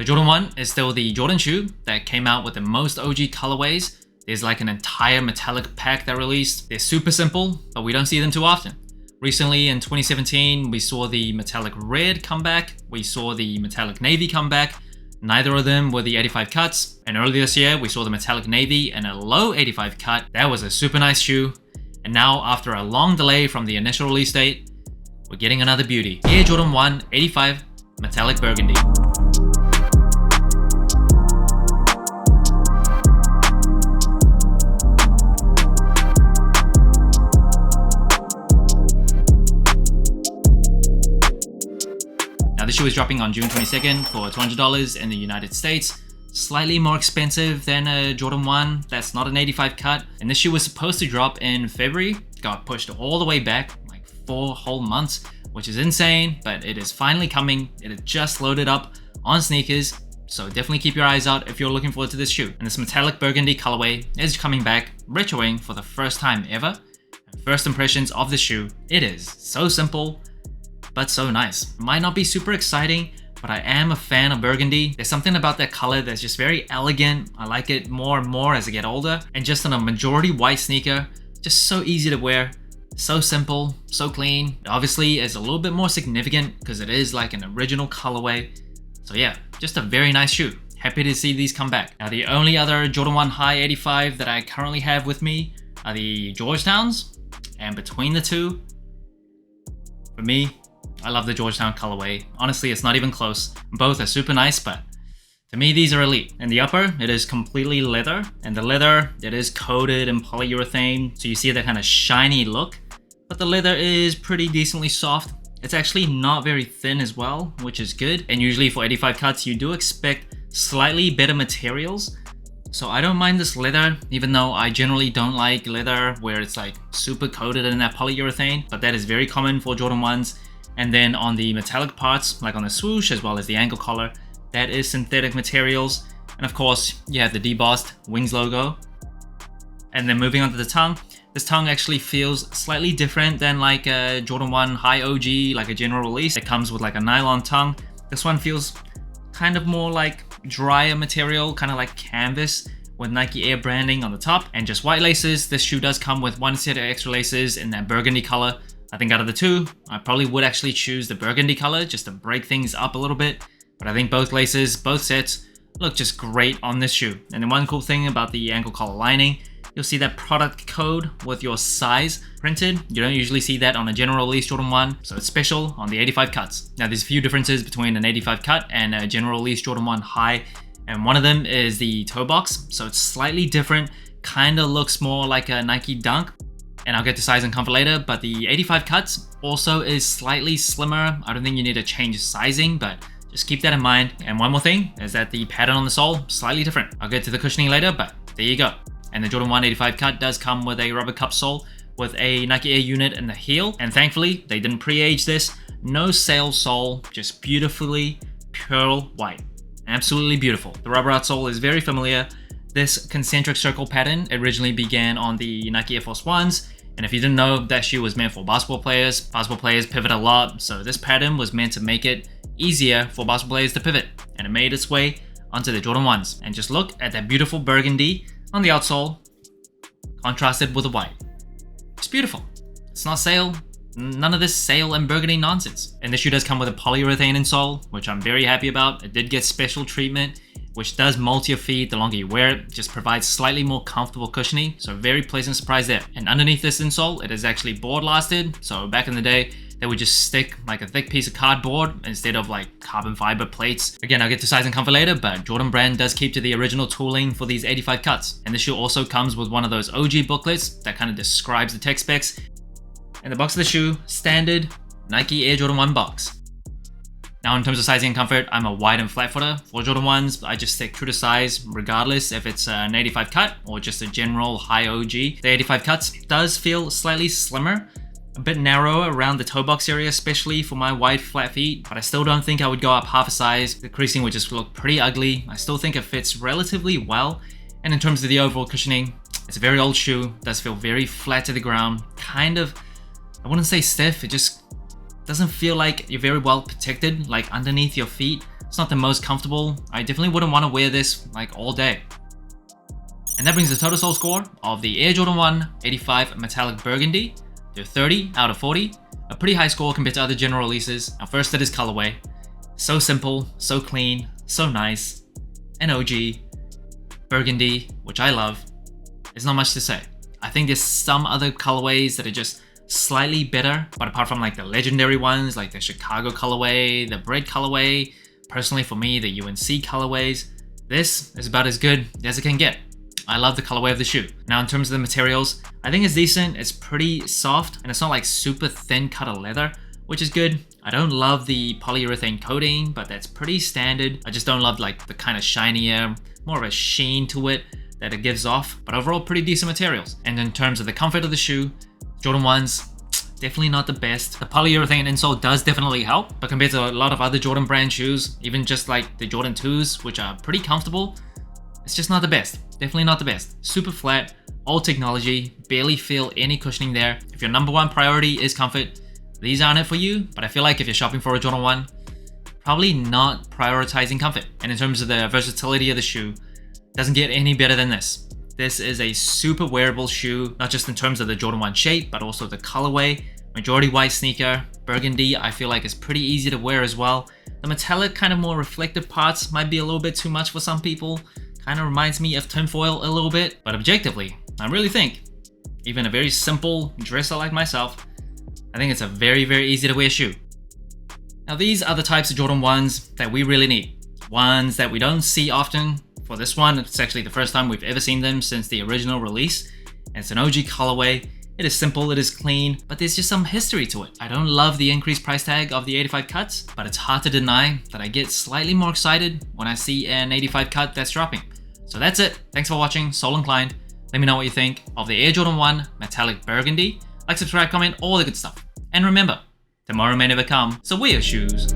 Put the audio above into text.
The Jordan 1 is still the Jordan shoe that came out with the most OG colorways. There's like an entire metallic pack that released. They're super simple, but we don't see them too often. Recently in 2017, we saw the metallic red come back. We saw the metallic navy come back. Neither of them were the 85 cuts. And earlier this year, we saw the metallic navy and a low 85 cut. That was a super nice shoe. And now, after a long delay from the initial release date, we're getting another beauty. Air Jordan 1 85 metallic burgundy. Now this shoe is dropping on June 22nd for $200 in the United States. Slightly more expensive than a Jordan 1 that's not an 85 cut. And this shoe was supposed to drop in February. Got pushed all the way back, like 4 whole months, which is insane, but it is finally coming. It is just loaded up on sneakers. So definitely keep your eyes out if you're looking forward to this shoe. And this metallic burgundy colorway is coming back retroing for the first time ever. And first impressions of this shoe, it is so simple, but so nice. It might not be super exciting, but I am a fan of burgundy. There's something about that color that's just very elegant. I like it more and more as I get older. And just on a majority white sneaker, just so easy to wear, so simple, so clean. Obviously, it's a little bit more significant because it is like an original colorway. So yeah, just a very nice shoe. Happy to see these come back. Now the only other Jordan 1 High 85 that I currently have with me are the Georgetowns. And between the two, for me, I love the Georgetown colorway. Honestly, it's not even close. Both are super nice, but to me, these are elite. In the upper, it is completely leather. And the leather, it is coated in polyurethane. So you see that kind of shiny look. But the leather is pretty decently soft. It's actually not very thin as well, which is good. And usually for 85 cuts, you do expect slightly better materials. So I don't mind this leather, even though I generally don't like leather where it's like super coated in that polyurethane. But that is very common for Jordan 1s. And then on the metallic parts, like on the swoosh as well as the ankle collar, that is synthetic materials. And of course, you have the debossed Wings logo. And then moving on to the tongue, this tongue actually feels slightly different than like a Jordan 1 High OG, like a general release. It comes with like a nylon tongue. This one feels kind of more like drier material, kind of like canvas with Nike Air branding on the top and just white laces. This shoe does come with one set of extra laces in that burgundy color. I think out of the two, I probably would actually choose the burgundy color just to break things up a little bit. But I think both laces, both sets, look just great on this shoe. And then one cool thing about the ankle collar lining, you'll see that product code with your size printed. You don't usually see that on a general release Jordan 1, so it's special on the 85 cuts. Now there's a few differences between an 85 cut and a general release Jordan 1 High. And one of them is the toe box. So it's slightly different, kind of looks more like a Nike Dunk. And I'll get to size and comfort later, but the 85 cuts also is slightly slimmer. I don't think you need to change sizing, but just keep that in mind. And one more thing is that the pattern on the sole, slightly different. I'll get to the cushioning later, but there you go. And the Jordan 1 85 cut does come with a rubber cup sole with a Nike Air unit in the heel. And thankfully, they didn't pre-age this. No sail sole, just beautifully pearl white. Absolutely beautiful. The rubber outsole is very familiar. This concentric circle pattern originally began on the Nike Air Force 1s. And if you didn't know, that shoe was meant for basketball players. Basketball players pivot a lot, so this pattern was meant to make it easier for basketball players to pivot. And it made its way onto the Jordan 1s. And just look at that beautiful burgundy on the outsole, contrasted with the white. It's beautiful. It's not sail. None of this sail and burgundy nonsense. And this shoe does come with a polyurethane insole, which I'm very happy about. It did get special treatment, which does mold to your feet the longer you wear it. Just provides slightly more comfortable cushioning, so very pleasant surprise there. And underneath this insole, it is actually board lasted. So back in the day, they would just stick like a thick piece of cardboard instead of like carbon fiber plates. Again, I'll get to size and comfort later, but Jordan Brand does keep to the original tooling for these 85 cuts. And this shoe also comes with one of those OG booklets that kind of describes the tech specs. And the box of the shoe, standard Nike Air Jordan 1 box. Now in terms of sizing and comfort, I'm a wide and flat footer. For Jordan 1s, I just stick true to size regardless if it's an 85 cut or just a general high OG. The 85 cuts does feel slightly slimmer, a bit narrower around the toe box area, especially for my wide flat feet, but I still don't think I would go up half a size. The creasing would just look pretty ugly. I still think it fits relatively well. And in terms of the overall cushioning, it's a very old shoe, does feel very flat to the ground, kind of, I wouldn't say stiff, it just doesn't feel like you're very well protected, like underneath your feet. It's not the most comfortable. I definitely wouldn't want to wear this like all day. And that brings the total sole score of the Air Jordan 1 85 Metallic Burgundy to 30 out of 40. A pretty high score compared to other general releases. Now first, it is colorway. So simple, so clean, so nice. An OG. Burgundy, which I love. There's not much to say. I think there's some other colorways that are just slightly better, but apart from like the legendary ones, like the Chicago colorway, the Bread colorway, personally for me, the UNC colorways, this is about as good as it can get. I love the colorway of the shoe. Now in terms of the materials, I think it's decent. It's pretty soft and it's not like super thin cut of leather, which is good. I don't love the polyurethane coating, but that's pretty standard. I just don't love like the kind of shinier, more of a sheen to it that it gives off, but overall pretty decent materials. And in terms of the comfort of the shoe, Jordan 1's definitely not the best. The polyurethane insole does definitely help, but compared to a lot of other Jordan brand shoes, even just like the Jordan 2s, which are pretty comfortable, it's just not the best. Definitely not the best. Super flat, old technology, barely feel any cushioning there. If your number one priority is comfort, these aren't it for you, but I feel like if you're shopping for a Jordan 1, probably not prioritizing comfort. And in terms of the versatility of the shoe, doesn't get any better than this. This is a super wearable shoe, not just in terms of the Jordan 1 shape, but also the colorway. Majority white sneaker, burgundy, I feel like is pretty easy to wear as well. The metallic, kind of more reflective parts might be a little bit too much for some people. Kind of reminds me of tinfoil a little bit, but objectively, I really think, even a very simple dresser like myself, I think it's a very, very easy to wear shoe. Now these are the types of Jordan 1s that we really need. Ones that we don't see often. For this one, it's actually the first time we've ever seen them since the original release. And it's an OG colorway. It is simple, it is clean, but there's just some history to it. I don't love the increased price tag of the 85 cuts, but it's hard to deny that I get slightly more excited when I see an 85 cut that's dropping. So that's it. Thanks for watching, Sole Inclined. Let me know what you think of the Air Jordan 1 Metallic Burgundy. Like, subscribe, comment, all the good stuff. And remember, tomorrow may never come, so wear your shoes.